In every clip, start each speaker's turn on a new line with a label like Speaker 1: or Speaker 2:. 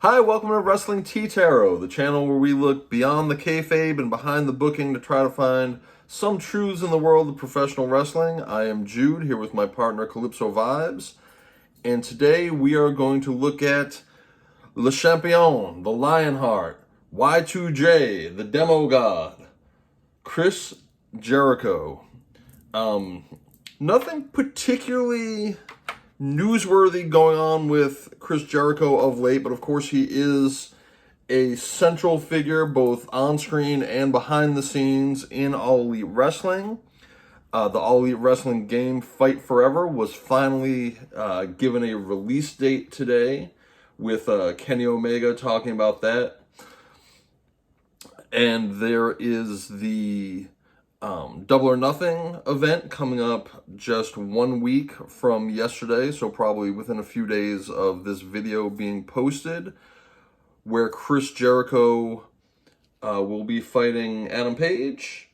Speaker 1: Hi, welcome to Wrestling Tea Tarot, the channel where we look beyond the kayfabe and behind the booking to try to find some truths in the world of professional wrestling. I am Jude, here with my partner Calypso Vibes, and today we are going to look at Le Champion, the Lionheart, Y2J, the Demo God, Chris Jericho. Nothing particularly newsworthy going on with Chris Jericho of late, but of course he is a central figure both on screen and behind the scenes in All Elite Wrestling. The All Elite Wrestling game Fight Forever was finally given a release date today, with Kenny Omega talking about that. And there is the Double or Nothing event coming up just 1 week from yesterday, so probably within a few days of this video being posted, where Chris Jericho will be fighting Adam Page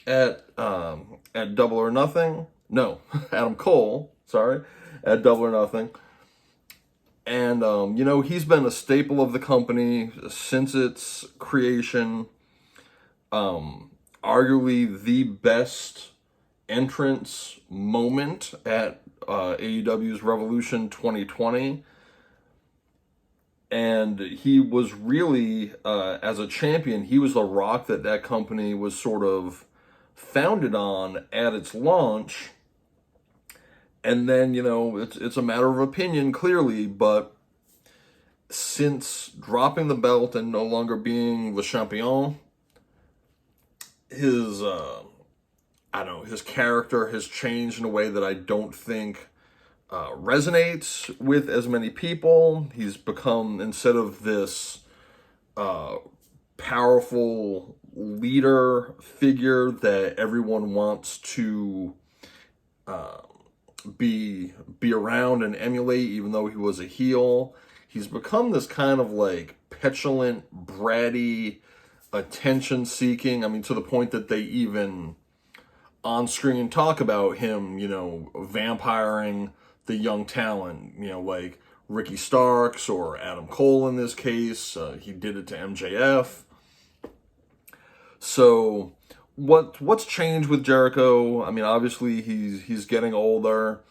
Speaker 1: at Double or Nothing. No, Adam Cole, sorry, at Double or Nothing. And, he's been a staple of the company since its creation. Arguably the best entrance moment at AEW's Revolution 2020. And he was really, as a champion, he was the rock that company was sort of founded on at its launch. And then, it's a matter of opinion, clearly, but since dropping the belt and no longer being Le Champion, his character has changed in a way that I don't think resonates with as many people. He's become, instead of this powerful leader figure that everyone wants to be around and emulate, even though he was a heel, he's become this kind of like petulant, bratty, attention-seeking. I mean, to the point that they even on screen talk about him, vampiring the young talent, like Ricky Starks or Adam Cole in this case. He did it to MJF. So what's changed with Jericho? I mean, obviously he's getting older,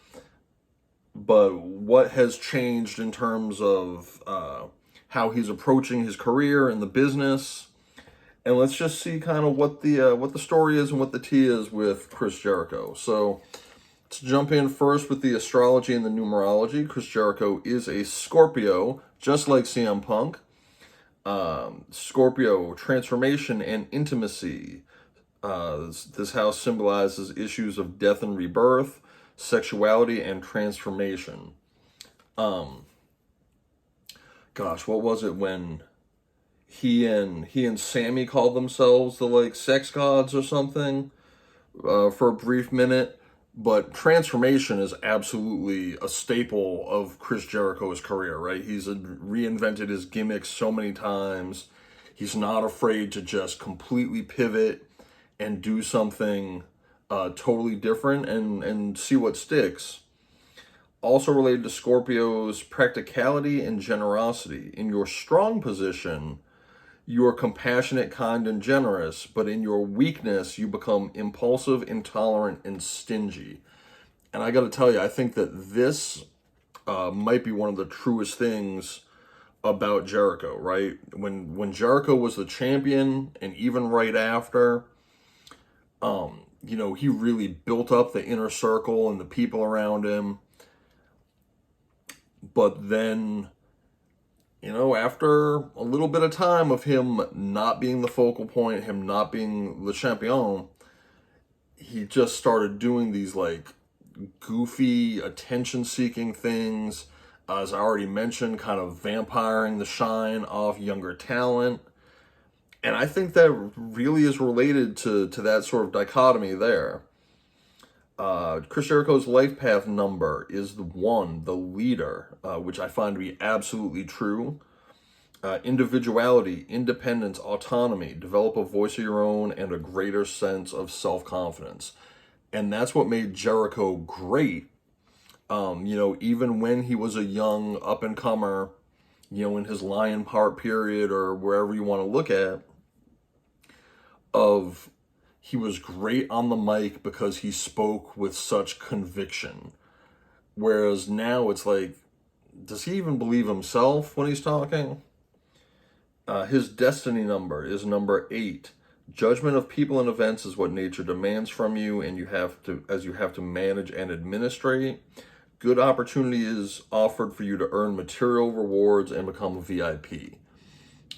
Speaker 1: but what has changed in terms of how he's approaching his career in the business? And let's just see kind of what the story is and what the tea is with Chris Jericho. So let's jump in first with the astrology and the numerology. Chris Jericho is a Scorpio, just like CM Punk. Scorpio, transformation and intimacy. This house symbolizes issues of death and rebirth, sexuality and transformation. Gosh, what was it when he and Sammy called themselves the like sex gods or something for a brief minute? But transformation is absolutely a staple of Chris Jericho's career, right? He's reinvented his gimmicks so many times. He's not afraid to just completely pivot and do something totally different and see what sticks. Also related to Scorpio's practicality and generosity. In your strong position, you are compassionate, kind, and generous, but in your weakness, you become impulsive, intolerant, and stingy. And I got to tell you, I think that this might be one of the truest things about Jericho, right? When Jericho was the champion, and even right after, he really built up the inner circle and the people around him. But then, after a little bit of time of him not being the focal point, him not being Le Champion, he just started doing these like goofy, attention-seeking things. As I already mentioned, kind of vampiring the shine off younger talent. And I think that really is related to that sort of dichotomy there. Chris Jericho's life path number is the 1, the leader, which I find to be absolutely true. Individuality, independence, autonomy, develop a voice of your own, and a greater sense of self-confidence. And that's what made Jericho great. Even when he was a young up-and-comer, in his lion part period or wherever you want to look at, of he was great on the mic because he spoke with such conviction. Whereas now it's like, does he even believe himself when he's talking? His destiny number is number 8. Judgment of people and events is what nature demands from you, and you have to manage and administrate. Good opportunity is offered for you to earn material rewards and become a VIP,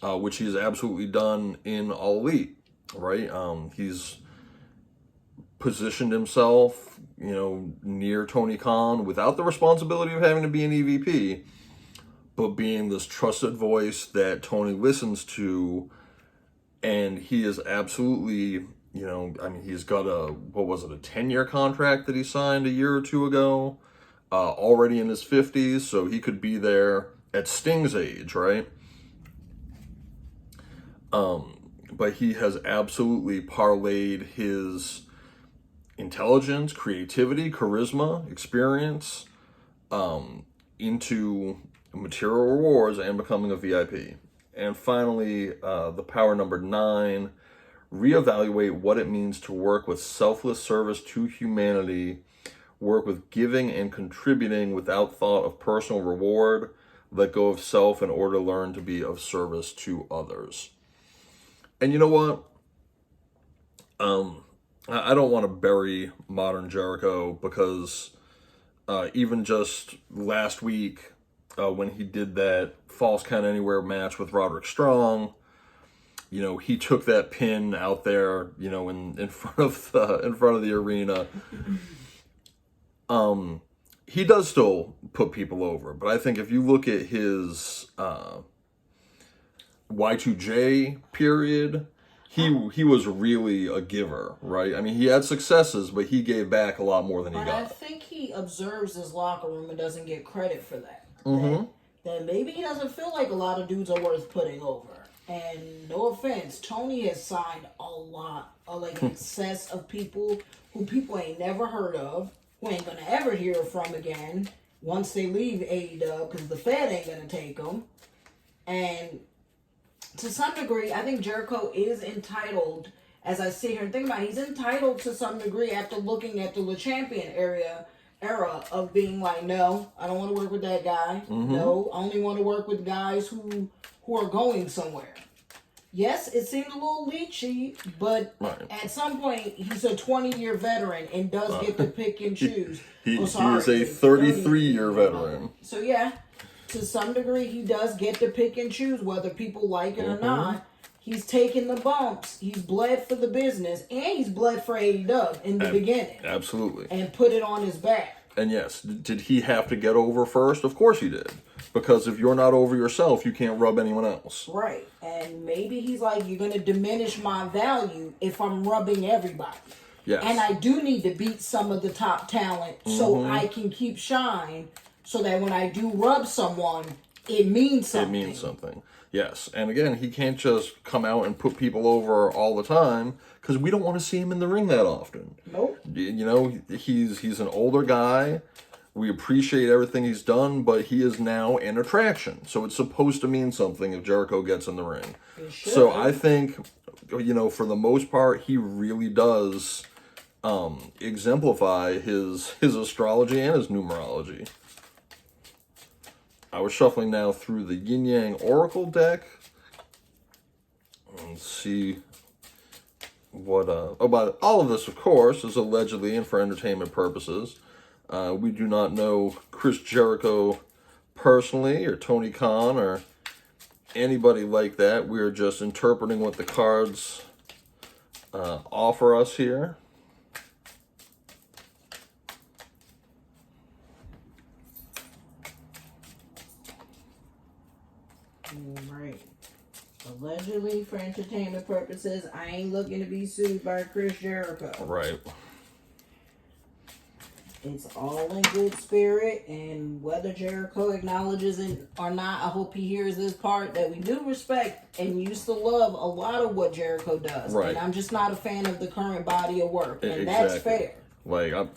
Speaker 1: which he's absolutely done in All Elite, right? He's positioned himself, near Tony Khan without the responsibility of having to be an EVP, but being this trusted voice that Tony listens to. And he is absolutely, he's got a 10-year contract that he signed a year or two ago, already in his 50s, so he could be there at Sting's age, right? But he has absolutely parlayed his intelligence, creativity, charisma, experience, into material rewards and becoming a VIP. And finally, the power number 9, reevaluate what it means to work with selfless service to humanity, work with giving and contributing without thought of personal reward, let go of self in order to learn to be of service to others. And you know what? I don't want to bury modern Jericho because even just last week, when he did that Falls Count Anywhere match with Roderick Strong, he took that pin out there, in front of the arena. He does still put people over, but I think if you look at his Y2J period, he was really a giver, right? I mean, he had successes, but he gave back a lot more than he got.
Speaker 2: I think he observes his locker room and doesn't get credit for that.
Speaker 1: Mm-hmm.
Speaker 2: That maybe he doesn't feel like a lot of dudes are worth putting over. And no offense, Tony has signed a lot of excess of people who people ain't never heard of, who ain't gonna ever hear from again once they leave AEW because the Fed ain't gonna take them. And to some degree, I think Jericho is entitled, as I sit here and think about it, he's entitled to some degree after looking at the Le Champion era of being like, no, I don't want to work with that guy. Mm-hmm. No, I only want to work with guys who are going somewhere. Yes, it seemed a little leechy, but at some point, he's a 20-year veteran and does get to pick and choose.
Speaker 1: He is a 33-year veteran.
Speaker 2: So yeah, to some degree, he does get to pick and choose whether people like it or not. He's taken the bumps. He's bled for the business, and he's bled for AEW in the beginning.
Speaker 1: Absolutely.
Speaker 2: And put it on his back.
Speaker 1: And yes, did he have to get over first? Of course he did. Because if you're not over yourself, you can't rub anyone else.
Speaker 2: Right. And maybe he's like, you're going to diminish my value if I'm rubbing everybody.
Speaker 1: Yes.
Speaker 2: And I do need to beat some of the top talent so I can keep shine, so that when I do rub someone, it means something. It
Speaker 1: means something. Yes. And again, he can't just come out and put people over all the time because we don't want to see him in the ring that often.
Speaker 2: Nope.
Speaker 1: He's an older guy. We appreciate everything he's done, but he is now an attraction. So it's supposed to mean something if Jericho gets in the ring. So I think, for the most part, he really does exemplify his astrology and his numerology. I was shuffling now through the Yin Yang Oracle deck and see what about all of this, of course, is allegedly and for entertainment purposes. We do not know Chris Jericho personally or Tony Khan or anybody like that. We're just interpreting what the cards offer us here.
Speaker 2: Right. Allegedly for entertainment purposes, I ain't looking to be sued by Chris Jericho.
Speaker 1: Right.
Speaker 2: It's all in good spirit, and whether Jericho acknowledges it or not, I hope he hears this part, that we do respect and used to love a lot of what Jericho does.
Speaker 1: Right.
Speaker 2: And I'm just not a fan of the current body of work, and
Speaker 1: exactly.
Speaker 2: That's fair.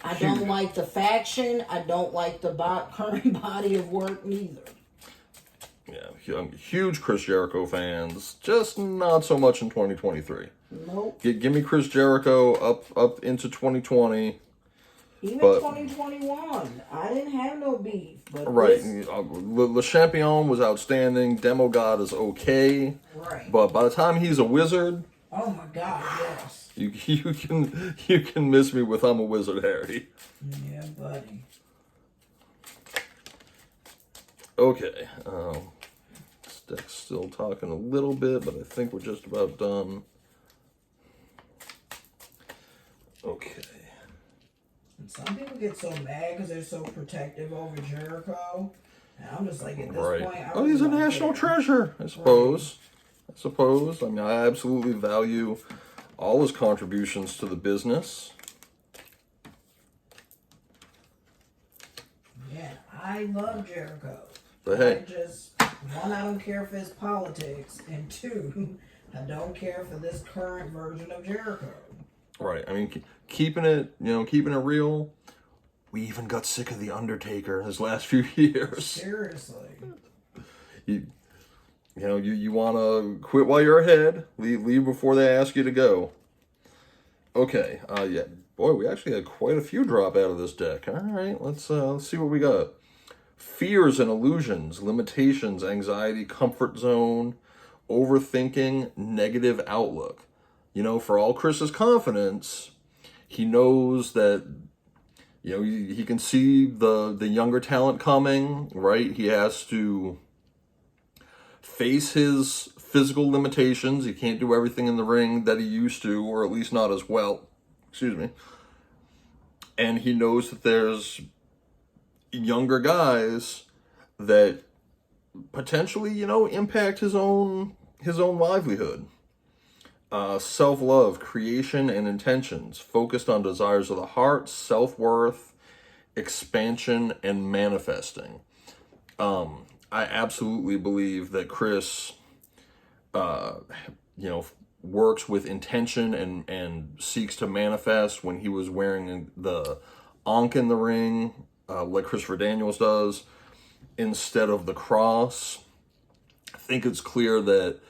Speaker 1: I
Speaker 2: don't like the faction. I don't like the current body of work neither.
Speaker 1: Yeah, huge Chris Jericho fans, just not so much in 2023.
Speaker 2: Nope.
Speaker 1: Give me Chris Jericho up into 2020.
Speaker 2: Even 2021, I didn't have no beef. But
Speaker 1: right. Le Champion was outstanding. Demo God is okay.
Speaker 2: Right.
Speaker 1: But by the time he's a wizard...
Speaker 2: Oh my God, yes.
Speaker 1: You can miss me with I'm a Wizard, Harry.
Speaker 2: Yeah, buddy.
Speaker 1: Okay. This deck's still talking a little bit, but I think we're just about done. Okay.
Speaker 2: And some people get so mad because they're so protective over Jericho. And I'm just like, at this point,
Speaker 1: oh, he's a national treasure, I suppose. Right. I suppose. I mean, I absolutely value all his contributions to the business.
Speaker 2: Yeah, I love Jericho.
Speaker 1: But hey,
Speaker 2: one, I don't care for his politics, and two, I don't care for this current version of Jericho.
Speaker 1: Right. I mean, keeping it real. We even got sick of the Undertaker his last few years.
Speaker 2: Seriously.
Speaker 1: You want to quit while you're ahead. Leave before they ask you to go. Okay. Yeah. Boy, we actually had quite a few drop out of this deck. All right. Let's see what we got. Fears and illusions, limitations, anxiety, comfort zone, overthinking, negative outlook. For all Chris's confidence, he knows that, he can see the younger talent coming, right? He has to face his physical limitations. He can't do everything in the ring that he used to, or at least not as well. Excuse me. And he knows that there's younger guys that potentially, impact his own livelihood. Self-love, creation, and intentions, focused on desires of the heart, self-worth, expansion, and manifesting. I absolutely believe that Chris, works with intention and seeks to manifest. When he was wearing the Ankh in the ring, like Christopher Daniels does, instead of the cross, I think it's clear that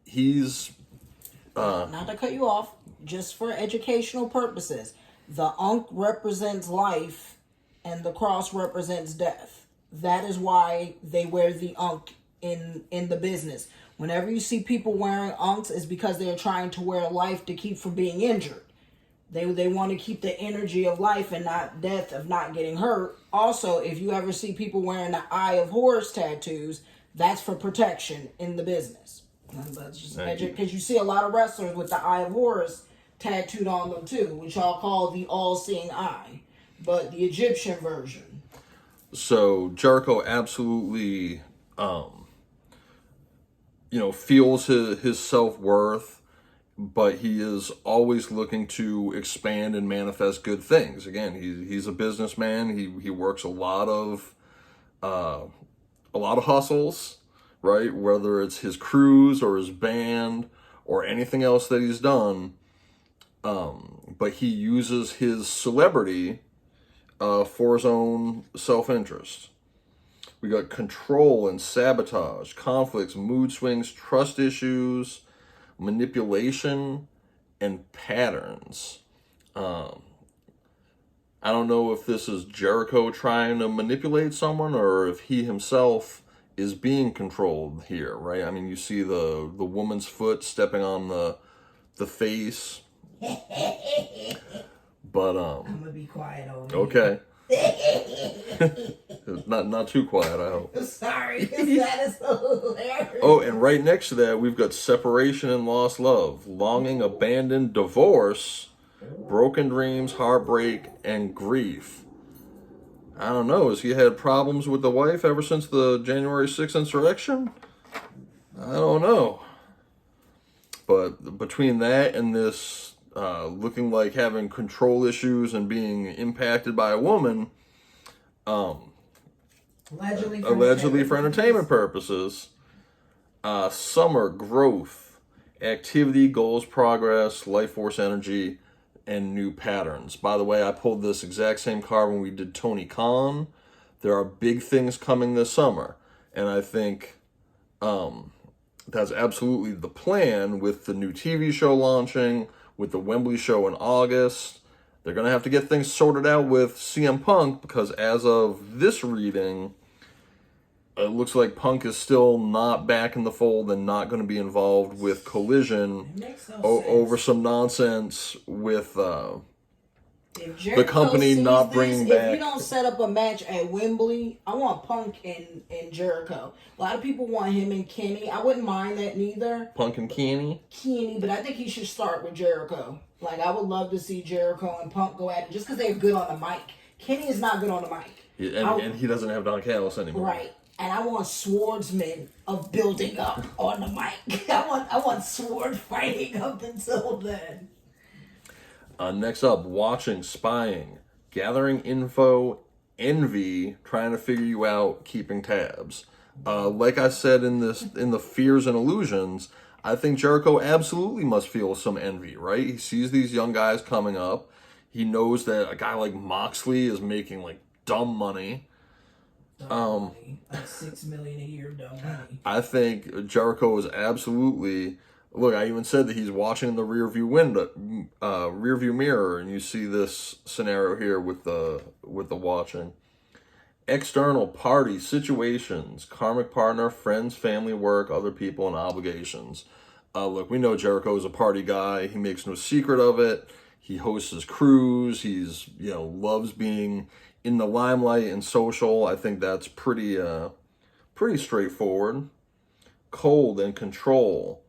Speaker 1: he's...
Speaker 2: Not to cut you off, just for educational purposes, the Ankh represents life and the cross represents death. That is why they wear the Ankh in the business. Whenever you see people wearing Ankhs, it's because they're trying to wear life to keep from being injured. They want to keep the energy of life and not death, of not getting hurt. Also, if you ever see people wearing the Eye of Horus tattoos, that's for protection in the business. That's just because you see a lot of wrestlers with the Eye of Horus tattooed on them too, which y'all call the all-seeing eye, but the Egyptian version.
Speaker 1: So Jericho absolutely, feels his self-worth, but he is always looking to expand and manifest good things. Again, he's a businessman. He works a lot of hustles. Right? Whether it's his cruise or his band or anything else that he's done. But he uses his celebrity for his own self-interest. We got control and sabotage, conflicts, mood swings, trust issues, manipulation, and patterns. I don't know if this is Jericho trying to manipulate someone or if he himself is being controlled here, right? I mean, you see the woman's foot stepping on the face. But
Speaker 2: I'm gonna be quiet over
Speaker 1: okay. not too quiet, I hope.
Speaker 2: Sorry, that is hilarious.
Speaker 1: Oh, and right next to that, we've got separation and lost love, longing, abandon, divorce, broken dreams, heartbreak, and grief. I don't know. Has he had problems with the wife ever since the January 6th insurrection? I don't know. But between that and this looking like having control issues and being impacted by a woman, allegedly for entertainment purposes, summer, growth, activity, goals, progress, life force energy, and new patterns. By the way, I pulled this exact same card when we did Tony Khan. There are big things coming this summer, and I think That's absolutely the plan with the new TV show launching, with the Wembley show in August. They're going to have to get things sorted out with CM Punk because as of this reading, it looks like Punk is still not back in the fold and not going to be involved with Collision over some nonsense with the company not bringing back.
Speaker 2: If you don't set up a match at Wembley, I want Punk and Jericho. A lot of people want him and Kenny. I wouldn't mind that neither.
Speaker 1: Punk and Kenny,
Speaker 2: but I think he should start with Jericho. Like, I would love to see Jericho and Punk go at it just because they're good on the mic. Kenny is not good on the mic.
Speaker 1: And he doesn't have Don Callis anymore.
Speaker 2: Right. And I want swordsmen of building up on the mic. I want sword fighting up until then.
Speaker 1: Next up, watching, spying, gathering info, envy, trying to figure you out, keeping tabs. Like I said in the Fears and Illusions, I think Jericho absolutely must feel some envy, right? He sees these young guys coming up. He knows that a guy like Moxley is making like dumb money.
Speaker 2: Like $6 million a year, dumb money.
Speaker 1: I think Jericho is absolutely. Look, I even said that he's watching the rearview mirror, and you see this scenario here with the watching. External party situations, karmic partner, friends, family, work, other people, and obligations. Look, we know Jericho is a party guy. He makes no secret of it. He hosts his cruise. He's loves being in the limelight and social. I think that's pretty straightforward. Cold and control.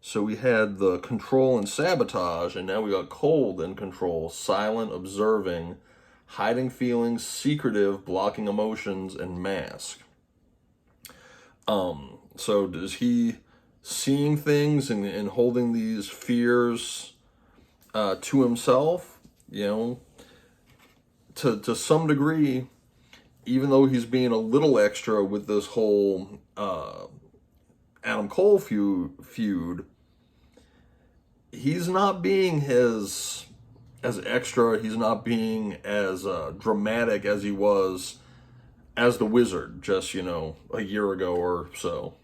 Speaker 1: So we had the control and sabotage, and now we got cold and control, silent, observing, hiding feelings, secretive, blocking emotions, and mask. So does he seeing things and holding these fears to himself? To some degree, even though he's being a little extra with this whole Adam Cole feud, he's not being as extra. He's not being as dramatic as he was as the Wizard just, a year ago or so.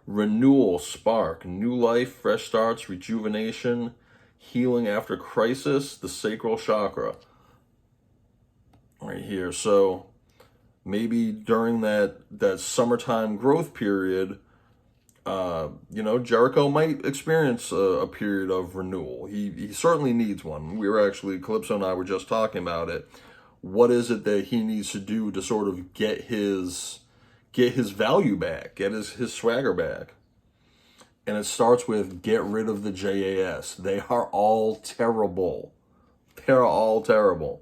Speaker 1: Renewal, spark, new life, fresh starts, rejuvenation, healing after crisis, the sacral chakra. Right here. So maybe during that summertime growth period, Jericho might experience a period of renewal. He certainly needs one. Calypso and I were just talking about it. What is it that he needs to do to sort of get his value back, get his swagger back? And it starts with get rid of the JAS. They are all terrible. They're all terrible.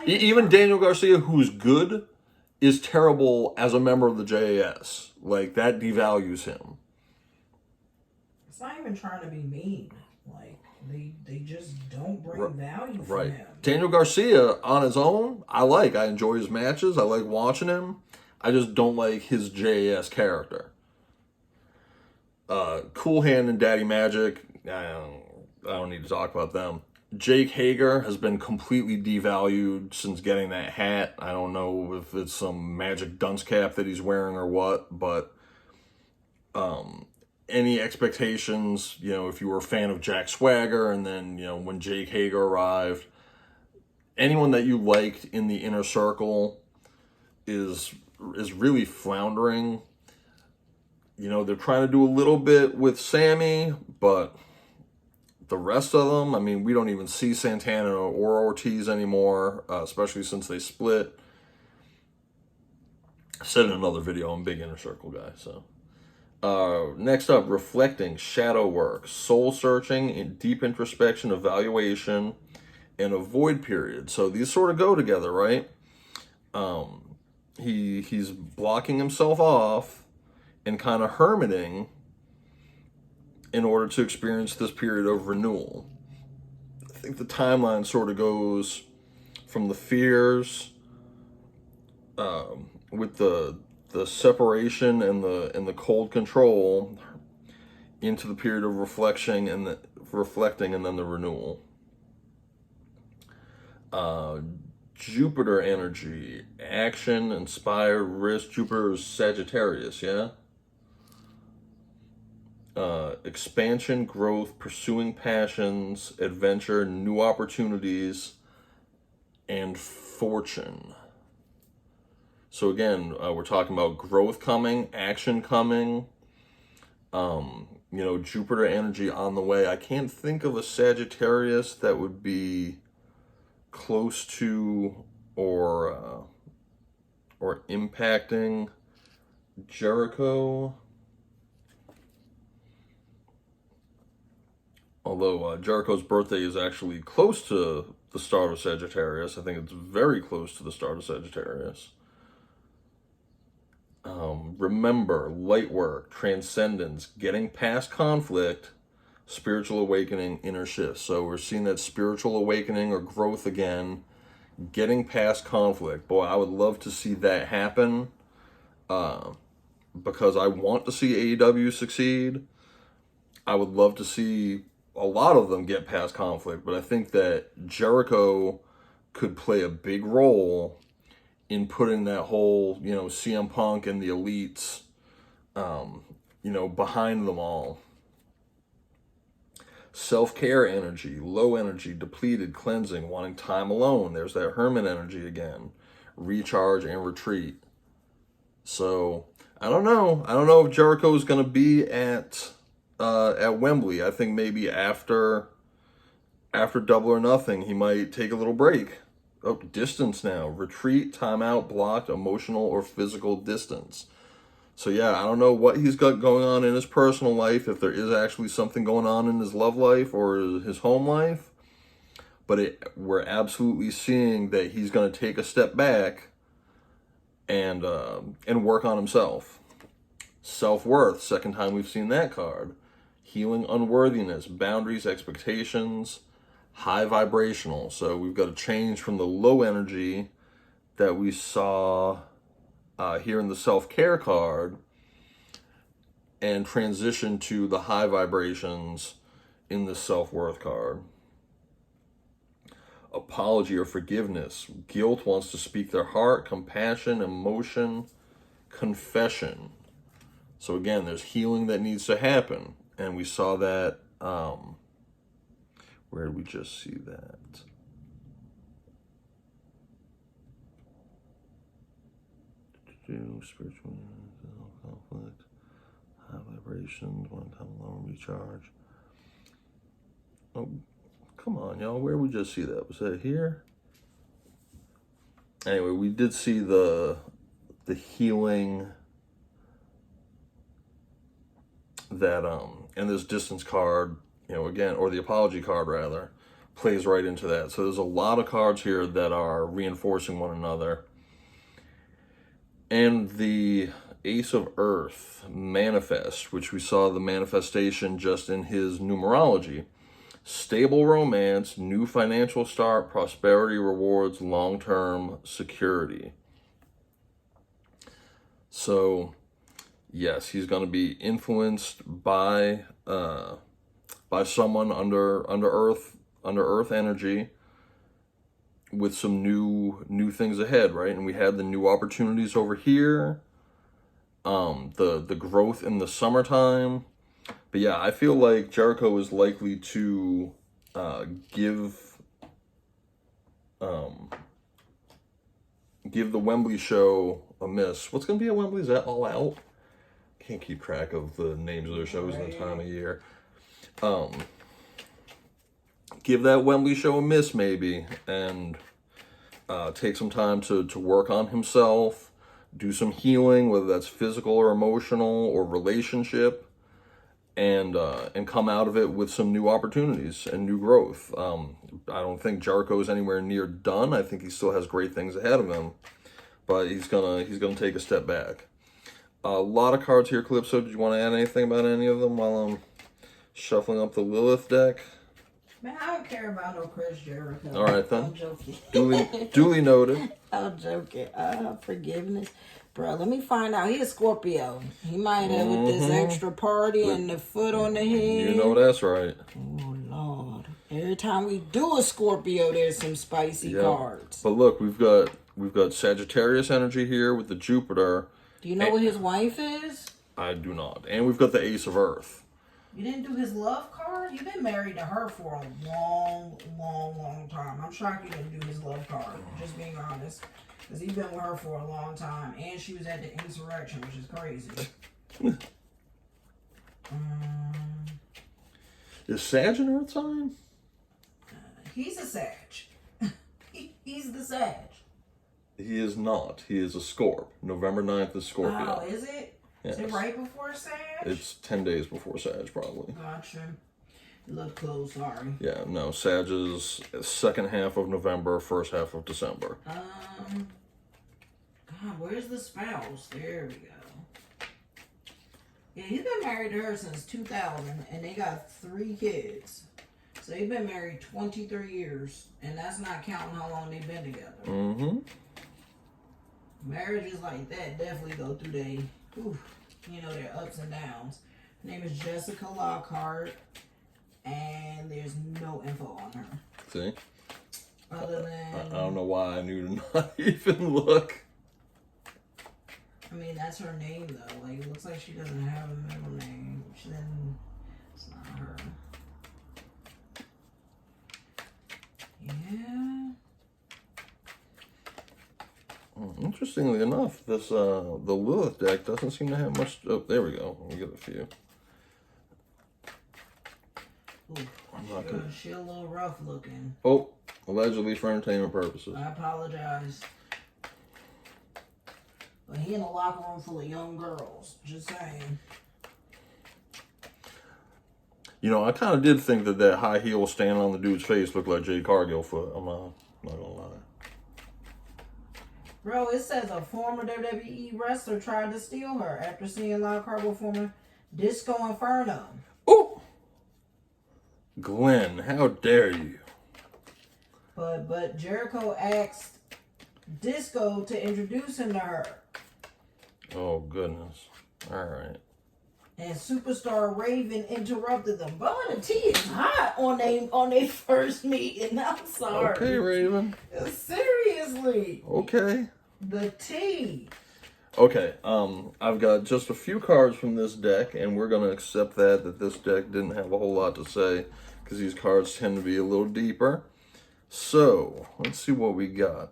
Speaker 1: Even Daniel Garcia, who's good, is terrible as a member of the JAS. Like, that devalues him.
Speaker 2: It's not even trying to be mean. Like, they just don't bring value from him.
Speaker 1: Daniel Garcia, on his own, I enjoy his matches. I like watching him. I just don't like his JAS character. Cool Hand and Daddy Magic, I don't need to talk about them. Jake Hager has been completely devalued since getting that hat. I don't know if it's some magic dunce cap that he's wearing or what, but any expectations, if you were a fan of Jack Swagger and then, when Jake Hager arrived, anyone that you liked in the inner circle is really floundering. They're trying to do a little bit with Sammy, but the rest of them, I mean, we don't even see Santana or Ortiz anymore, especially since they split. I said in another video, I'm a big inner circle guy, so. Next up, reflecting, shadow work, soul searching, deep introspection, evaluation, and a void period. So these sort of go together, right? He's blocking himself off and kind of hermiting in order to experience this period of renewal. I think the timeline sort of goes from the fears with the separation and the cold control into the period of reflecting and then the renewal. Jupiter energy, action, inspire, risk. Jupiter is Sagittarius, yeah? Expansion, growth, pursuing passions, adventure, new opportunities, and fortune. So again, we're talking about growth coming, action coming, Jupiter energy on the way. I can't think of a Sagittarius that would be close to or impacting Jericho. Although Jericho's birthday is actually close to the start of Sagittarius. I think it's very close to the start of Sagittarius. Remember, light work, transcendence, getting past conflict, spiritual awakening, inner shift. So we're seeing that spiritual awakening or growth again, getting past conflict. Boy, I would love to see that happen because I want to see AEW succeed. I would love to see a lot of them get past conflict, but I think that Jericho could play a big role in putting that whole, CM Punk and the elites, behind them all. Self-care energy, low energy, depleted, cleansing, wanting time alone. There's that hermit energy again. Recharge and retreat. So, I don't know. I don't know if Jericho is going to be at Wembley. I think maybe after Double or Nothing, he might take a little break. Oh, distance now. Retreat, timeout, blocked, emotional or physical distance. So yeah, I don't know what he's got going on in his personal life, if there is actually something going on in his love life or his home life. But we're absolutely seeing that he's going to take a step back and work on himself. Self-worth, second time we've seen that card. Healing unworthiness, boundaries, expectations, high vibrational. So we've got to change from the low energy that we saw here in the self-care card and transition to the high vibrations in the self-worth card. Apology or forgiveness. Guilt wants to speak their heart. Compassion, emotion, confession. So again, there's healing that needs to happen. And we saw that, where did we just see that? Spiritual conflict, high vibrations, one time alone, recharge. Oh, come on, y'all. Where did we just see that? Was that here? Anyway, we did see the healing that and this distance card, again, or the apology card rather, plays right into that. So there's a lot of cards here that are reinforcing one another. And the Ace of Earth, manifest, which we saw the manifestation just in his numerology. Stable romance, new financial start, prosperity, rewards, long-term security. So, yes, he's going to be influenced by someone under Earth energy, with some new things ahead, right? And we had the new opportunities over here, the growth in the summertime. But yeah, I feel like Jericho is likely to give the Wembley show a miss. What's going to be at Wembley? Is that All Out? Can't keep track of the names of their shows and the time of year. Give that Wembley show a miss maybe, and take some time to work on himself, do some healing, whether that's physical or emotional or relationship, and come out of it with some new opportunities and new growth. I don't think Jericho is anywhere near done. I think he still has great things ahead of him, but he's gonna take a step back. A lot of cards here, Calypso. Did you want to add anything about any of them while I'm shuffling up the Lilith deck?
Speaker 2: Man, I don't care about no Chris Jericho.
Speaker 1: All right, then.
Speaker 2: I'm joking.
Speaker 1: Duly noted.
Speaker 2: I'm joking. Forgiveness. Bro, let me find out. He's a Scorpio. He might have with this extra party and the foot on the head.
Speaker 1: You know that's right.
Speaker 2: Oh, Lord. Every time we do a Scorpio, there's some spicy cards.
Speaker 1: But look, we've got Sagittarius energy here with the Jupiter.
Speaker 2: Do you know what his wife is?
Speaker 1: I do not. And we've got the Ace of Earth.
Speaker 2: You didn't do his love card? You've been married to her for a long time. I'm shocked you didn't do his love card. Just being honest. Because you've been with her for a long time. And she was at the insurrection, which is crazy.
Speaker 1: Is Sag an Earth sign?
Speaker 2: He's a Sag. He's the Sag.
Speaker 1: He is not. He is a Scorp. November 9th is Scorpio.
Speaker 2: Oh, is it?
Speaker 1: Yes.
Speaker 2: Is it right before Sag?
Speaker 1: It's 10 days before Sag, probably.
Speaker 2: Gotcha. Look close, sorry.
Speaker 1: Yeah, no. Sag is second half of November, first half of December.
Speaker 2: God, where's the spouse? There we go. Yeah, he's been married to her since 2000, and they got 3 kids. So they've been married 23 years, and that's not counting how long they've been together.
Speaker 1: Mm-hmm.
Speaker 2: Marriages like that definitely go through their ups and downs. Her name is Jessica Lockhart, and there's no info on her.
Speaker 1: See?
Speaker 2: Other than...
Speaker 1: I don't know why I knew to not even look.
Speaker 2: I mean, that's her name, though. Like, it looks like she doesn't have a middle name. It's not her. Yeah.
Speaker 1: Interestingly enough, the Lilith deck doesn't seem to have much. Oh, there we go. We get a few.
Speaker 2: She a little rough looking.
Speaker 1: Oh, allegedly for entertainment purposes.
Speaker 2: I apologize. But he in a locker room full of young girls. Just saying.
Speaker 1: You know, I kind of did think that high heel standing on the dude's face looked like Jade Cargill foot. I'm not gonna lie.
Speaker 2: Bro, it says a former WWE wrestler tried to steal her after seeing Lockhart performing Disco Inferno.
Speaker 1: Oh! Glenn, how dare you?
Speaker 2: But Jericho asked Disco to introduce him to her.
Speaker 1: Oh, goodness. All right.
Speaker 2: And Superstar Raven interrupted them. Bro, the tea is hot on they first meeting. I'm sorry.
Speaker 1: Okay, Raven.
Speaker 2: Seriously.
Speaker 1: Okay.
Speaker 2: The tea.
Speaker 1: Okay, I've got just a few cards from this deck, and we're going to accept that this deck didn't have a whole lot to say, because these cards tend to be a little deeper. So, let's see what we got.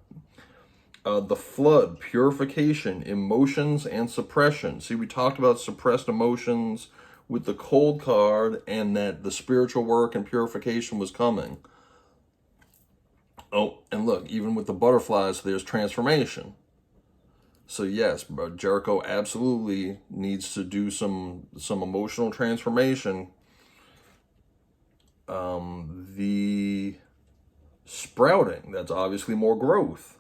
Speaker 1: The Flood, Purification, Emotions, and Suppression. See, we talked about suppressed emotions with the Cold card, and that the spiritual work and purification was coming. Oh, and look, even with the butterflies, there's transformation. So yes, Jericho absolutely needs to do some emotional transformation. The sprouting, that's obviously more growth.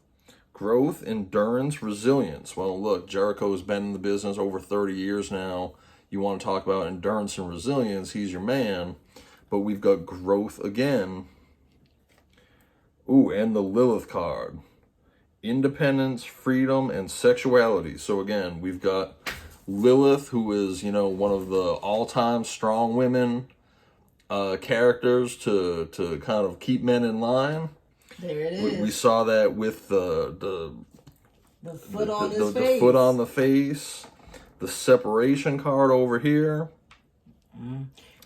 Speaker 1: Growth, endurance, resilience. Well, look, Jericho's been in the business over 30 years now. You want to talk about endurance and resilience, he's your man. But we've got growth again. Ooh, and the Lilith card. Independence, freedom, and sexuality. So again, we've got Lilith, who is, one of the all-time strong women characters to kind of keep men in line.
Speaker 2: There it is.
Speaker 1: We saw that with the
Speaker 2: foot on his face.
Speaker 1: The foot on the face. The separation card over here.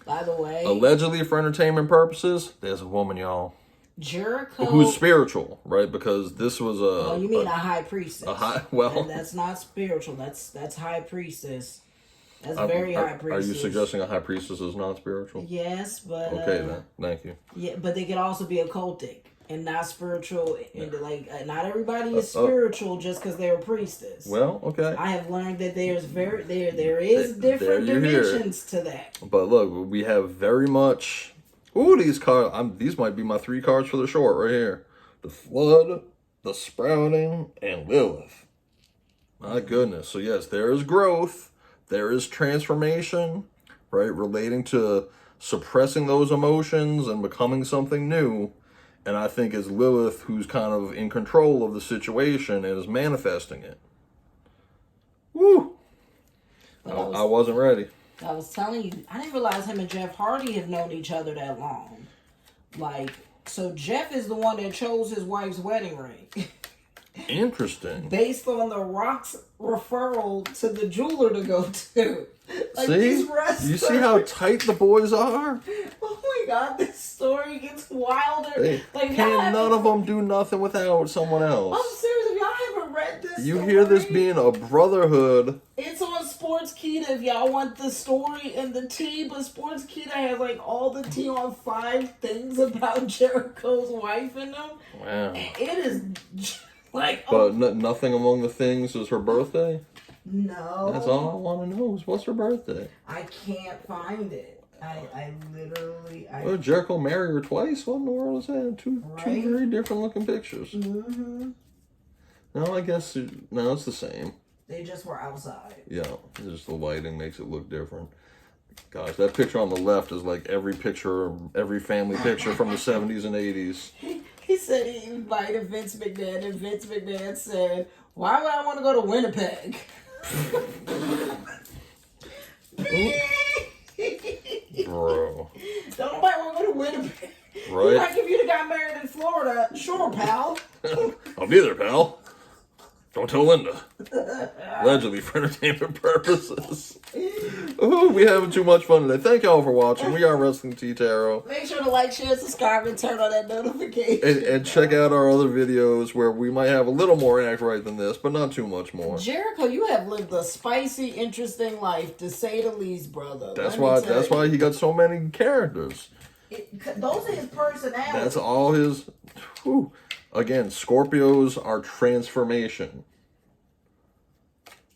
Speaker 2: By the way,
Speaker 1: allegedly for entertainment purposes, there's a woman, y'all.
Speaker 2: Jericho,
Speaker 1: who's spiritual, right? Because this was a.
Speaker 2: Oh, you mean a high priestess? And that's not spiritual. That's high priestess. That's very high priestess.
Speaker 1: Are you suggesting a high priestess is not spiritual?
Speaker 2: Yes, but
Speaker 1: okay then. Thank you.
Speaker 2: Yeah, but they could also be occultic and not spiritual. And not everybody is spiritual just because they're a priestess.
Speaker 1: Well, okay.
Speaker 2: I have learned that there is different dimensions to that.
Speaker 1: But look, we have very much. Ooh, these cards. These might be my 3 cards for the short right here. The Flood, the Sprouting, and Lilith. My goodness. So yes, there is growth. There is transformation, right? Relating to suppressing those emotions and becoming something new. And I think it's Lilith who's kind of in control of the situation and is manifesting it. Woo! I wasn't ready.
Speaker 2: I was telling you, I didn't realize him and Jeff Hardy have known each other that long. Like, so Jeff is the one that chose his wife's wedding ring.
Speaker 1: Interesting.
Speaker 2: Based on the Rock's referral to the jeweler to go to. Like,
Speaker 1: see?
Speaker 2: these wrestlers.
Speaker 1: You see how tight the boys are?
Speaker 2: Oh my god, this story gets wilder. Like,
Speaker 1: Can't none of them do nothing without someone else.
Speaker 2: I'm serious, if y'all haven't read this
Speaker 1: You
Speaker 2: story,
Speaker 1: hear this being a brotherhood.
Speaker 2: it's on Sports Kita if y'all want the story and the tea, but Sports Kita has like all the tea on 5 things about Jericho's wife in them.
Speaker 1: Wow.
Speaker 2: And it is like...
Speaker 1: But nothing among the things is her birthday?
Speaker 2: No.
Speaker 1: That's all I want to know is what's her birthday?
Speaker 2: I can't find it. I literally...
Speaker 1: Well, Jericho married her twice? What in the world is that? Two very different looking pictures.
Speaker 2: Mm-hmm.
Speaker 1: No, I guess... No, it's the same.
Speaker 2: They just were outside.
Speaker 1: Yeah, just the lighting makes it look different. Gosh, that picture on the left is like every family picture from the 70s and 80s.
Speaker 2: He said he invited Vince McMahon, and Vince McMahon said, "Why would I want to go to Winnipeg?"
Speaker 1: Bro.
Speaker 2: Don't nobody want to go to Winnipeg.
Speaker 1: Right?
Speaker 2: Like if you'd have got married in Florida, sure, pal.
Speaker 1: I'll be there, pal. Don't tell Linda. Allegedly for entertainment purposes. Oh, we having too much fun today. Thank y'all for watching. We are Wrestling Tea Tarot.
Speaker 2: Make sure to like, share, subscribe, and turn on that notification.
Speaker 1: And check out our other videos where we might have a little more act right than this, but not too much more.
Speaker 2: Jericho, you have lived a spicy, interesting life, to say the least, brother.
Speaker 1: That's why he got so many characters.
Speaker 2: Those are his personalities.
Speaker 1: That's all his... Whew. Again, Scorpios are transformation.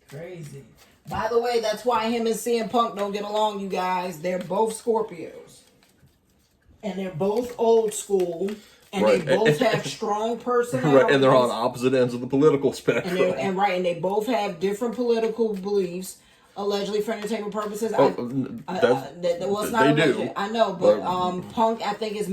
Speaker 2: Crazy. By the way, that's why him and CM Punk don't get along, you guys. They're both Scorpios. And they're both old school. And
Speaker 1: right.
Speaker 2: they both have strong personalities.
Speaker 1: Right, and they're on opposite ends of the political spectrum.
Speaker 2: And they both have different political beliefs. Allegedly for entertainment purposes.
Speaker 1: They do.
Speaker 2: I know, but Punk I think is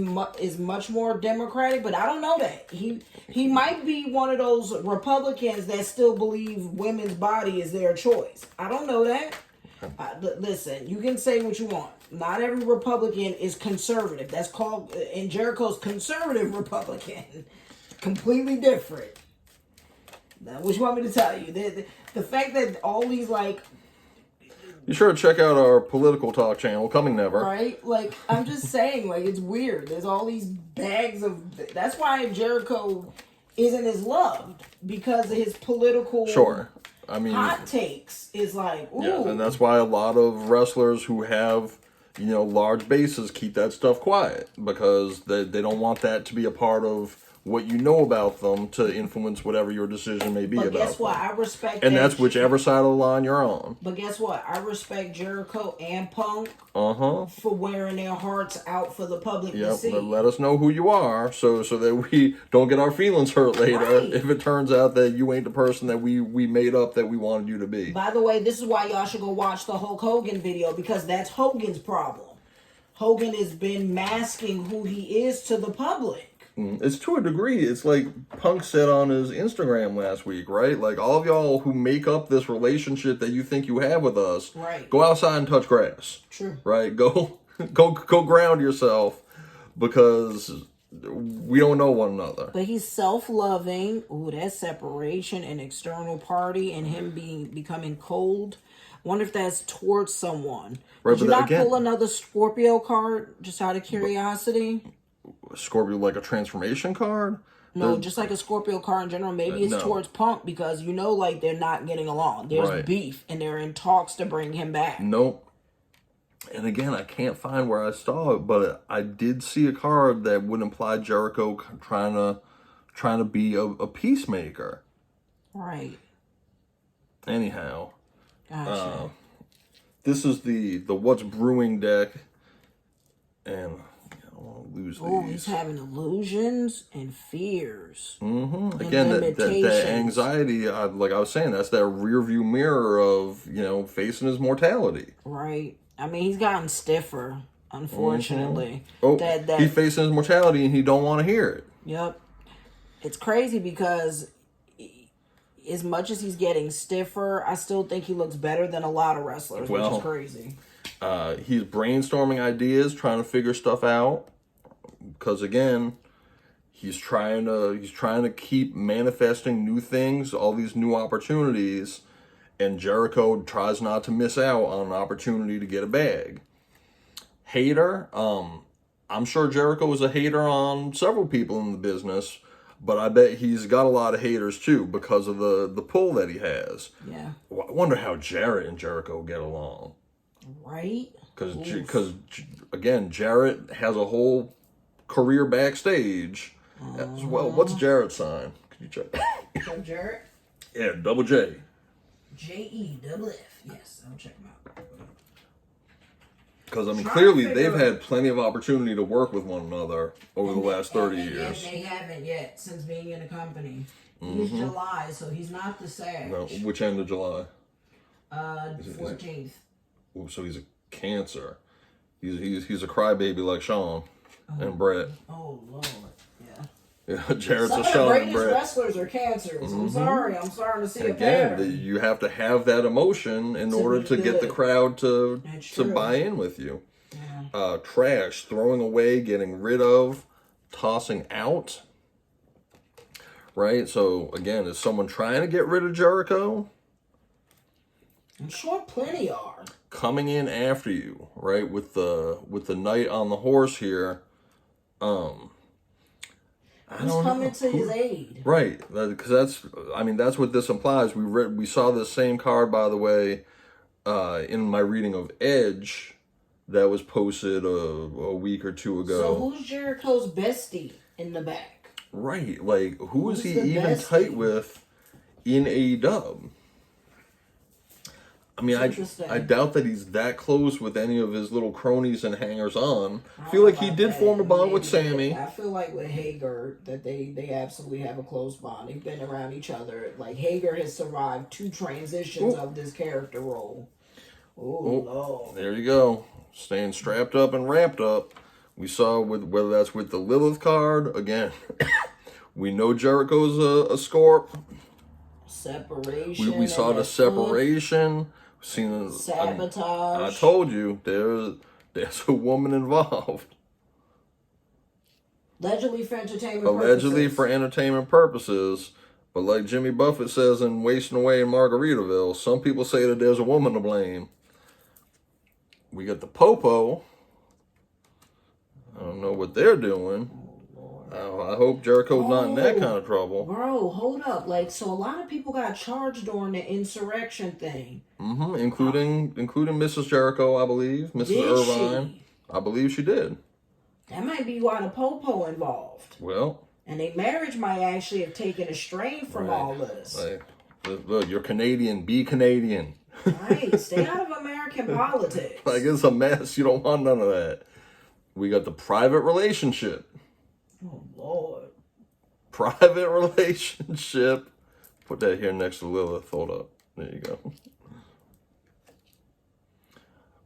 Speaker 2: much more democratic, but I don't know that. He might be one of those Republicans that still believe women's body is their choice. I don't know that. Listen, you can say what you want. Not every Republican is conservative. That's called, in Jericho's conservative Republican. Completely different. Now, what you want me to tell you? The fact that all these
Speaker 1: be sure to check out our political talk channel, Coming Never.
Speaker 2: Right? Like, I'm just saying, it's weird. There's all these bags of... That's why Jericho isn't as loved. Because of his political...
Speaker 1: Sure. I mean...
Speaker 2: hot takes is like, ooh.
Speaker 1: Yeah, and that's why a lot of wrestlers who have, large bases keep that stuff quiet. Because they don't want that to be a part of what you know about them to influence whatever your decision may be about them.
Speaker 2: But guess what? I respect
Speaker 1: and that's whichever side of the line you're on.
Speaker 2: But guess what? I respect Jericho and Punk
Speaker 1: for
Speaker 2: wearing their hearts out for the public to see.
Speaker 1: Let us know who you are so that we don't get our feelings hurt later if it turns out that you ain't the person that we made up that we wanted you to be.
Speaker 2: By the way, this is why y'all should go watch the Hulk Hogan video, because that's Hogan's problem. Hogan has been masking who he is to the public.
Speaker 1: It's to a degree. It's like Punk said on his Instagram last week, right? Like, all of y'all who make up this relationship that you think you have with us, go outside and touch grass.
Speaker 2: True.
Speaker 1: Right? Go ground yourself, because we don't know one another.
Speaker 2: But he's self-loving. Ooh, that separation and external party and him becoming cold. Wonder if that's towards someone.
Speaker 1: Right,
Speaker 2: Did you not pull another Scorpio card just out of curiosity?
Speaker 1: Scorpio, like a transformation card?
Speaker 2: No, just like a Scorpio card in general. Maybe it's towards Punk, because they're not getting along. There's beef, and they're in talks to bring him back.
Speaker 1: Nope. And again, I can't find where I saw it, but I did see a card that would imply Jericho trying to be a peacemaker.
Speaker 2: Right.
Speaker 1: Anyhow,
Speaker 2: gotcha.
Speaker 1: This is the What's Brewing deck, and lose these.
Speaker 2: Oh, he's having illusions and fears.
Speaker 1: Mm-hmm. Again, that anxiety, like I was saying, that's that rear view mirror of, facing his mortality.
Speaker 2: Right. I mean, he's gotten stiffer, unfortunately.
Speaker 1: Mm-hmm. He's facing his mortality and he don't want to hear it.
Speaker 2: Yep. It's crazy because as much as he's getting stiffer, I still think he looks better than a lot of wrestlers, which is crazy.
Speaker 1: He's brainstorming ideas, trying to figure stuff out. because again, he's trying to keep manifesting new things, all these new opportunities, and Jericho tries not to miss out on an opportunity to get a bag. Hater, I'm sure Jericho is a hater on several people in the business, but I bet he's got a lot of haters too because of the pull that he has.
Speaker 2: Yeah.
Speaker 1: I wonder how Jarrett and Jericho get along.
Speaker 2: Right?
Speaker 1: Because again, Jarrett has a whole career backstage as well. What's Jarrett's sign? Can you check?
Speaker 2: So Jarrett?
Speaker 1: Yeah, double J.
Speaker 2: JEFF. Yes, I'll check him out.
Speaker 1: Because, I mean, clearly they've had plenty of opportunity to work with one another over the last 30 years.
Speaker 2: They haven't yet since being in the company. He's July, so he's not the Sag.
Speaker 1: No, which end of July?
Speaker 2: 14th.
Speaker 1: So he's a Cancer. He's a crybaby like Sean and Brett.
Speaker 2: Oh, Lord.
Speaker 1: Yeah, Jarrett's
Speaker 2: Some
Speaker 1: a
Speaker 2: of the
Speaker 1: Sean and
Speaker 2: greatest
Speaker 1: Brett.
Speaker 2: wrestlers are Cancers. I'm starting to see a
Speaker 1: Again,
Speaker 2: pattern.
Speaker 1: you have to have that emotion in order to get the crowd to buy in with you.
Speaker 2: Yeah.
Speaker 1: Trash, throwing away, getting rid of, tossing out. Right? So, again, is someone trying to get rid of Jericho?
Speaker 2: I'm sure plenty are.
Speaker 1: Coming in after you, right? With the knight on the horse here.
Speaker 2: Who's coming to his aid?
Speaker 1: Right, because that's what this implies. We saw this same card, by the way, in my reading of Edge, that was posted a week or two ago.
Speaker 2: So who's Jericho's bestie in the back?
Speaker 1: Right, like who is
Speaker 2: Who's
Speaker 1: he
Speaker 2: the
Speaker 1: even
Speaker 2: bestie?
Speaker 1: tight with in AEW? I mean, I doubt that he's that close with any of his little cronies and hangers-on. I feel like he did form a bond with Sammy.
Speaker 2: I feel like with Hager that they absolutely have a close bond. They've been around each other. Like Hager has survived 2 transitions of this character role. Oh, Lord.
Speaker 1: There you go. Staying strapped up and wrapped up. We saw whether that's with the Lilith card again. We know Jericho's a Scorp.
Speaker 2: Separation.
Speaker 1: We saw the separation. Seen
Speaker 2: sabotage.
Speaker 1: I told you there's a woman involved.
Speaker 2: Allegedly for entertainment
Speaker 1: purposes. But like Jimmy Buffett says in Wasting Away in Margaritaville, some people say that there's a woman to blame. We got the Popo. I don't know what they're doing. I hope Jericho's not in that kind of trouble.
Speaker 2: Bro, hold up. Like, so a lot of people got charged during the insurrection thing.
Speaker 1: Including Mrs. Jericho, I believe. Mrs. Irvine.
Speaker 2: She?
Speaker 1: I believe she did.
Speaker 2: That might be why the Popo involved.
Speaker 1: Well.
Speaker 2: And their marriage might actually have taken a strain from all this.
Speaker 1: Like, look, you're Canadian. Be Canadian.
Speaker 2: Right. Stay out of American politics.
Speaker 1: Like, it's a mess. You don't want none of that. We got the private relationship.
Speaker 2: Oh, Lord.
Speaker 1: Private relationship. Put that here next to Lilith. Hold up. There you go.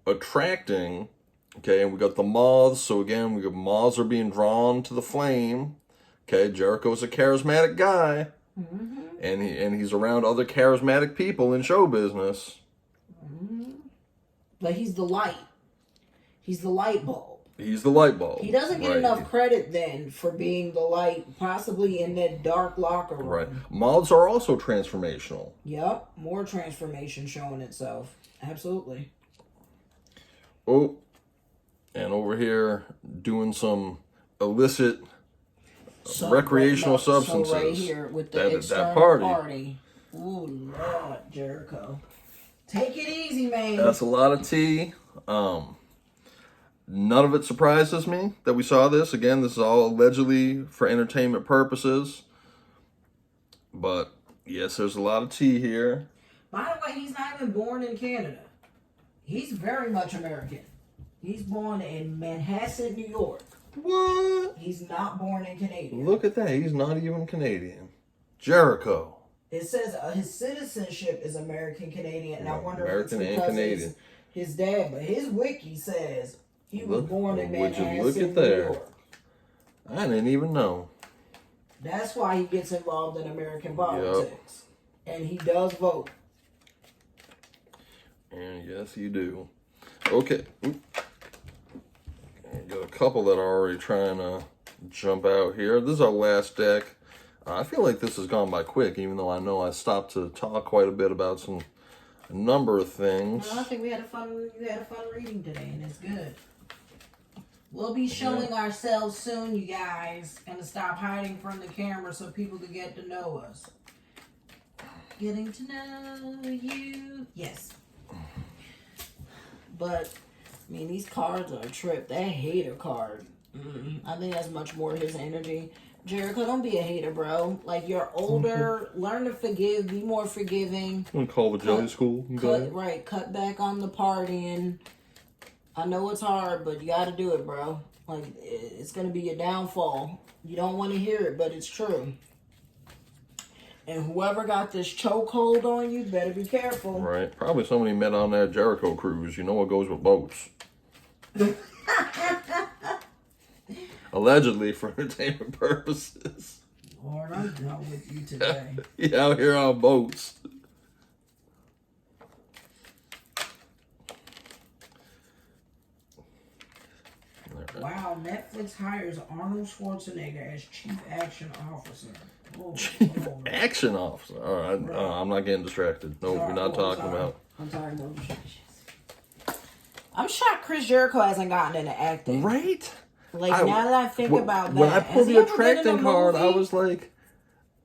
Speaker 1: Attracting. Okay, and we got the moths. So again, we got moths are being drawn to the flame. Okay, Jericho's a charismatic guy. And he's around other charismatic people in show business.
Speaker 2: But he's the light. He's the light bulb.
Speaker 1: He's the light bulb.
Speaker 2: He doesn't get enough credit then for being the light, possibly in that dark locker room.
Speaker 1: Right. Moths are also transformational.
Speaker 2: Yep. More transformation showing itself. Absolutely.
Speaker 1: Oh, and over here doing some illicit recreational substances.
Speaker 2: So right here with the external party. Ooh, Lord, Jericho. Take it easy, man.
Speaker 1: That's a lot of tea. None of it surprises me that we saw this. Again, this is all allegedly for entertainment purposes. But, yes, there's a lot of tea here.
Speaker 2: By the way, he's not even born in Canada. He's very much American. He's born in Manhasset, New York.
Speaker 1: What?
Speaker 2: He's not born in Canada.
Speaker 1: Look at that. He's not even Canadian. Jericho.
Speaker 2: It says his citizenship is American-Canadian, and I wonder
Speaker 1: American
Speaker 2: if it's
Speaker 1: and
Speaker 2: because
Speaker 1: Canadian.
Speaker 2: it's his dad. But his wiki says he was born in
Speaker 1: Would you
Speaker 2: Manhasset,
Speaker 1: look at
Speaker 2: New
Speaker 1: there?
Speaker 2: York.
Speaker 1: I didn't even know.
Speaker 2: That's why he gets involved in American politics. Yep. And he does vote.
Speaker 1: And yes, you do. Okay. Got got a couple that are already trying to jump out here. This is our last deck. I feel like this has gone by quick, even though I know I stopped to talk quite a bit about a number of things.
Speaker 2: Well, I think you had a fun reading today, and it's good. We'll be showing ourselves soon, you guys, and to stop hiding from the camera so people can get to know us. Getting to know you. Yes. But, I mean, these cards are a trip. That hater card, I think that's much more his energy. Jericho, don't be a hater, bro. Like, you're older. Learn to forgive. Be more forgiving.
Speaker 1: I'm going to call the jelly school.
Speaker 2: Cut back on the partying. I know it's hard, but you got to do it, bro. Like, it's going to be your downfall. You don't want to hear it, but it's true. And whoever got this chokehold on you, better be careful.
Speaker 1: Right. Probably somebody met on that Jericho cruise. You know what goes with boats. Allegedly for entertainment purposes.
Speaker 2: Lord, I'm done with you today.
Speaker 1: He out here on boats.
Speaker 2: Wow, Netflix hires Arnold Schwarzenegger as Chief Action Officer.
Speaker 1: Chief Action Officer. All right, I'm not getting distracted. No, we're not talking about.
Speaker 2: I'm sorry, no distractions. I'm shocked Chris Jericho hasn't gotten into acting.
Speaker 1: Right?
Speaker 2: Like, now that I think about that.
Speaker 1: When I pulled the attracting card, I was like,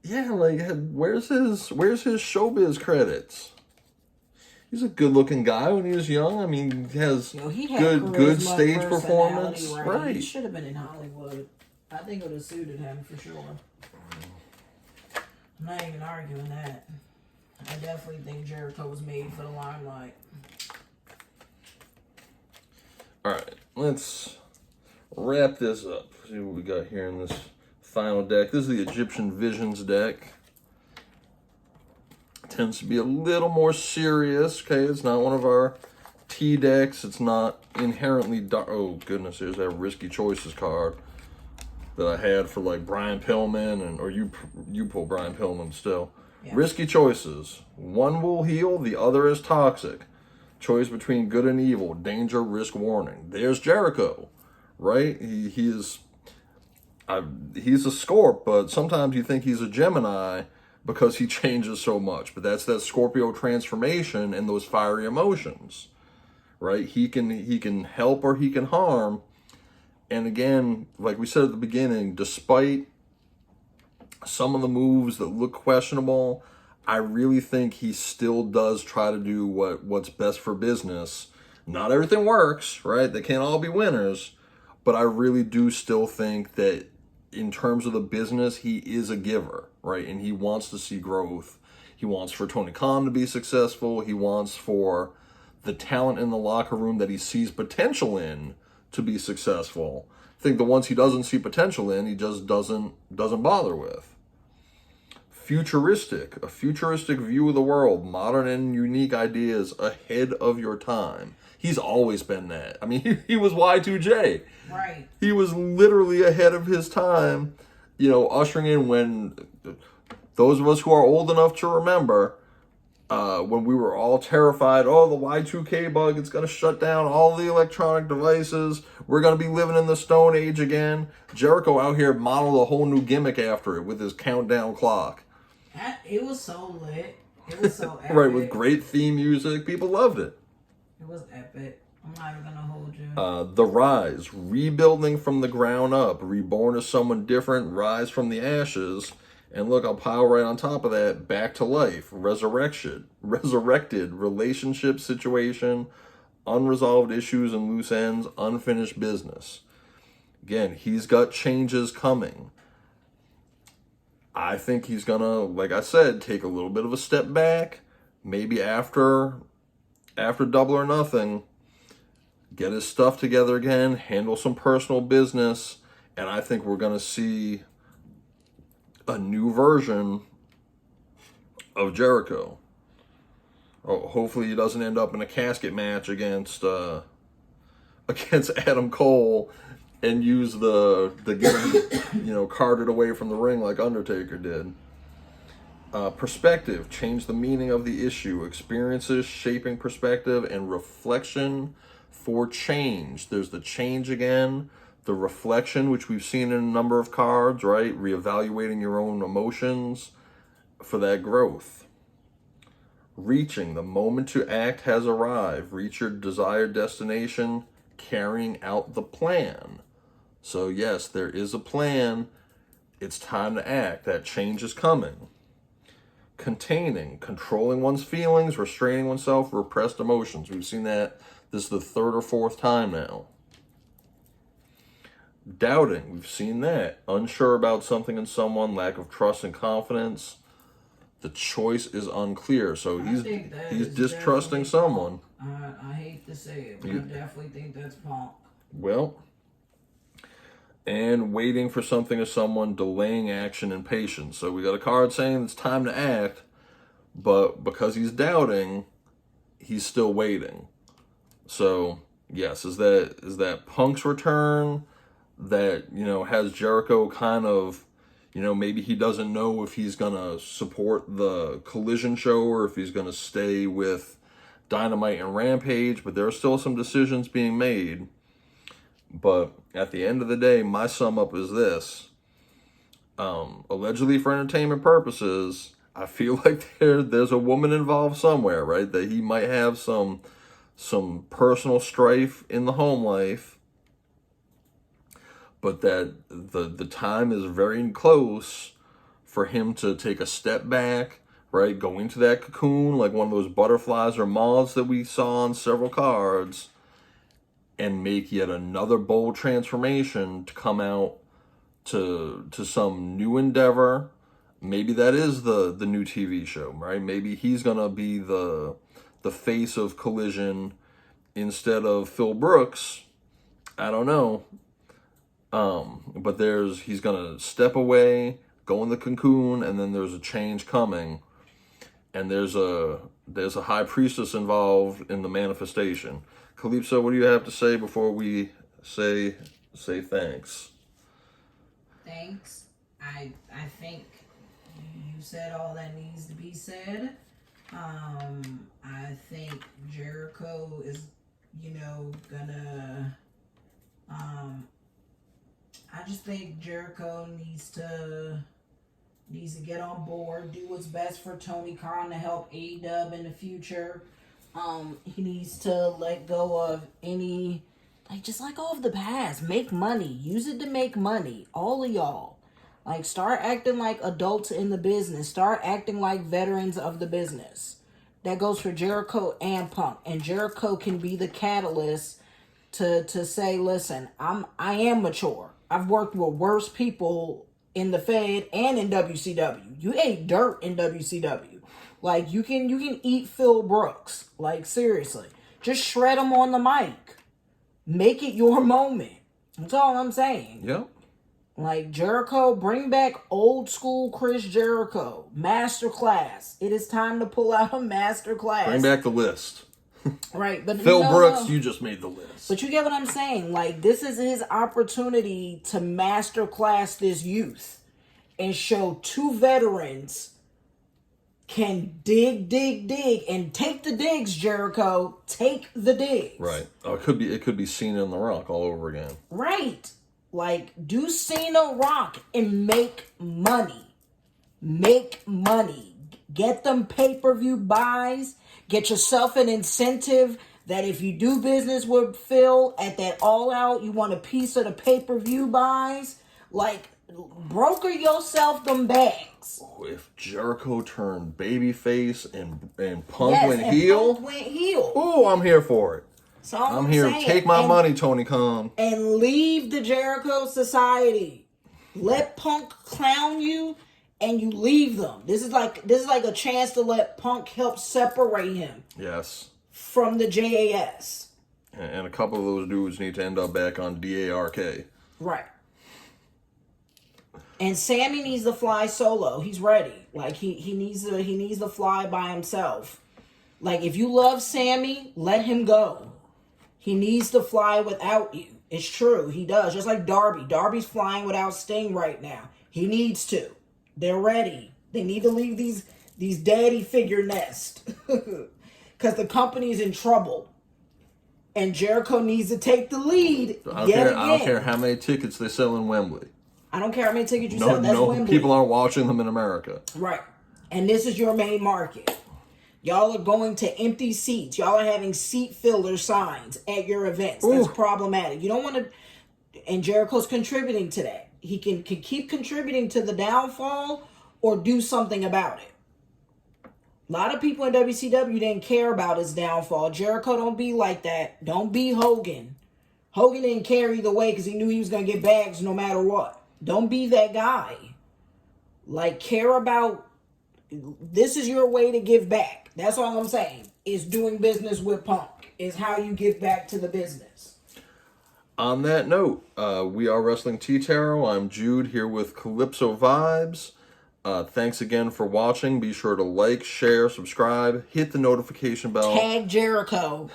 Speaker 1: yeah, like, where's his showbiz credits? He's a good-looking guy when he was young. I mean, he has good stage performance. Right.
Speaker 2: He should have been in Hollywood. I think it would have suited him for sure. I'm not even arguing that. I definitely think Jericho was made for the limelight.
Speaker 1: All right, let's wrap this up. See what we got here in this final deck. This is the Egyptian Visions deck. Tends to be a little more serious. Okay, it's not one of our T decks. It's not inherently dark. Oh goodness, there's that Risky Choices card that I had for like Brian Pillman, or you pull Brian Pillman still. Yeah. Risky Choices. One will heal, the other is toxic. Choice between good and evil. Danger, risk, warning. There's Jericho, right? He's a Scorp, but sometimes you think he's a Gemini because he changes so much. But that's that Scorpio transformation and those fiery emotions, right? He can help or he can harm. And again, like we said at the beginning, despite some of the moves that look questionable, I really think he still does try to do what's best for business. Not everything works, right? They can't all be winners. But I really do still think that in terms of the business, he is a giver, right? And he wants to see growth. He wants for Tony Khan to be successful. He wants for the talent in the locker room that he sees potential in to be successful. I think the ones he doesn't see potential in, he just doesn't bother with. A futuristic view of the world, modern and unique ideas ahead of your time. He's always been that. I mean, he was Y2J.
Speaker 2: Right.
Speaker 1: He was literally ahead of his time, ushering in when those of us who are old enough to remember, when we were all terrified, the Y2K bug, it's going to shut down all the electronic devices. We're going to be living in the Stone Age again. Jericho out here modeled a whole new gimmick after it with his countdown clock.
Speaker 2: It was so lit. It was so epic.
Speaker 1: Right, with great theme music. People loved it.
Speaker 2: It was epic. I'm not even going to hold you.
Speaker 1: The Rise, rebuilding from the ground up, reborn as someone different, rise from the ashes. And look, I'll pile right on top of that, back to life, resurrected, relationship situation, unresolved issues and loose ends, unfinished business. Again, he's got changes coming. I think he's gonna, like I said, take a little bit of a step back, maybe after Double or Nothing, get his stuff together again, handle some personal business, and I think we're gonna see a new version of Jericho. Hopefully he doesn't end up in a casket match against Adam Cole and use the getting carted away from the ring like Undertaker did. Perspective, change the meaning of the issue. Experiences shaping perspective and reflection for change. There's the change again, the reflection, which we've seen in a number of cards, right? Reevaluating your own emotions for that growth. Reaching, the moment to act has arrived. Reach your desired destination, carrying out the plan. So yes, there is a plan. It's time to act. That change is coming. Containing, controlling one's feelings, restraining oneself, repressed emotions. We've seen that. This is the third or fourth time now. Doubting, we've seen that. Unsure about something in someone, lack of trust and confidence. The choice is unclear. So he's distrusting someone.
Speaker 2: I hate to say it, but I definitely think that's Punk.
Speaker 1: Well, and waiting for something or someone, delaying action and patience. So we got a card saying it's time to act, but because he's doubting, he's still waiting. So yes, is that Punk's return that, has Jericho kind of, maybe he doesn't know if he's gonna support the Collision show or if he's gonna stay with Dynamite and Rampage, but there are still some decisions being made. But at the end of the day, my sum up is this. Allegedly for entertainment purposes, I feel like there's a woman involved somewhere, right? That he might have some personal strife in the home life, but that the time is very close for him to take a step back, right? Go into that cocoon like one of those butterflies or moths that we saw on several cards, and make yet another bold transformation to come out to some new endeavor. Maybe that is the new TV show, right? Maybe he's gonna be the face of Collision instead of Phil Brooks. I don't know. But he's gonna step away, go in the cocoon, and then there's a change coming. And there's a high priestess involved in the manifestation. Calypso, what do you have to say before we say thanks?
Speaker 2: Thanks. I think you said all that needs to be said. I think Jericho is, gonna. I just think Jericho needs to get on board, do what's best for Tony Khan to help AEW in the future. He needs to let go of any, just let go of the past. Make money. Use it to make money. All of y'all. Start acting like adults in the business. Start acting like veterans of the business. That goes for Jericho and Punk. And Jericho can be the catalyst to say, listen, I am mature. I've worked with worse people in the Fed and in WCW. You ate dirt in WCW. You can eat Phil Brooks. Seriously. Just shred him on the mic. Make it your moment. That's all I'm saying.
Speaker 1: Yep.
Speaker 2: Jericho, bring back old school Chris Jericho. Masterclass. It is time to pull out a masterclass.
Speaker 1: Bring back the list.
Speaker 2: Right, but
Speaker 1: Phil Brooks, you just made the list.
Speaker 2: But you get what I'm saying. this is his opportunity to masterclass this youth and show two veterans can dig, and take the digs, Jericho. Take the digs.
Speaker 1: Right. Oh, it could be Cena and The Rock all over again.
Speaker 2: Right. Do Cena Rock and make money. Make money. Get them pay-per-view buys. Get yourself an incentive that if you do business with Phil at that All Out, you want a piece of the pay-per-view buys. Broker yourself them bags.
Speaker 1: If Jericho turned babyface and Punk went heel. Oh, I'm here for it.
Speaker 2: So
Speaker 1: I'm here.
Speaker 2: Saying.
Speaker 1: Take my money, Tony Khan.
Speaker 2: And leave the Jericho Society. Let Punk clown you, and you leave them. This is like a chance to let Punk help separate him.
Speaker 1: Yes.
Speaker 2: From the JAS.
Speaker 1: And a couple of those dudes need to end up back on DARK.
Speaker 2: Right. And Sammy needs to fly solo. He's ready. He needs to fly by himself. If you love Sammy, let him go. He needs to fly without you. It's true. He does. Just like Darby. Darby's flying without Sting right now. He needs to. They're ready. They need to leave these daddy figure nest. Because the company's in trouble. And Jericho needs to take the lead.
Speaker 1: I don't care how many tickets they sell in Wembley.
Speaker 2: I don't care how many tickets you sell. That's Wembley.
Speaker 1: People aren't watching them in America.
Speaker 2: Right. And this is your main market. Y'all are going to empty seats. Y'all are having seat filler signs at your events. That's problematic. You don't want to... And Jericho's contributing to that. He can keep contributing to the downfall or do something about it. A lot of people in WCW didn't care about his downfall. Jericho don't be like that. Don't be Hogan. Hogan didn't care either way because he knew he was going to get bags no matter what. Don't be that guy. Like, care about... This is your way to give back. That's all I'm saying. Is doing business with Punk. Is how you give back to the business.
Speaker 1: On that note, we are Wrestling Tea Tarot. I'm Jude here with Calypso Vibes. Thanks again for watching. Be sure to like, share, subscribe, hit the notification bell.
Speaker 2: Tag Jericho.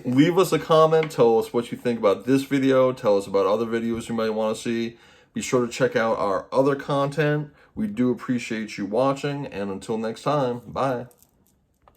Speaker 1: Leave us a comment. Tell us what you think about this video. Tell us about other videos you might want to see. Be sure to check out our other content. We do appreciate you watching. And until next time, bye.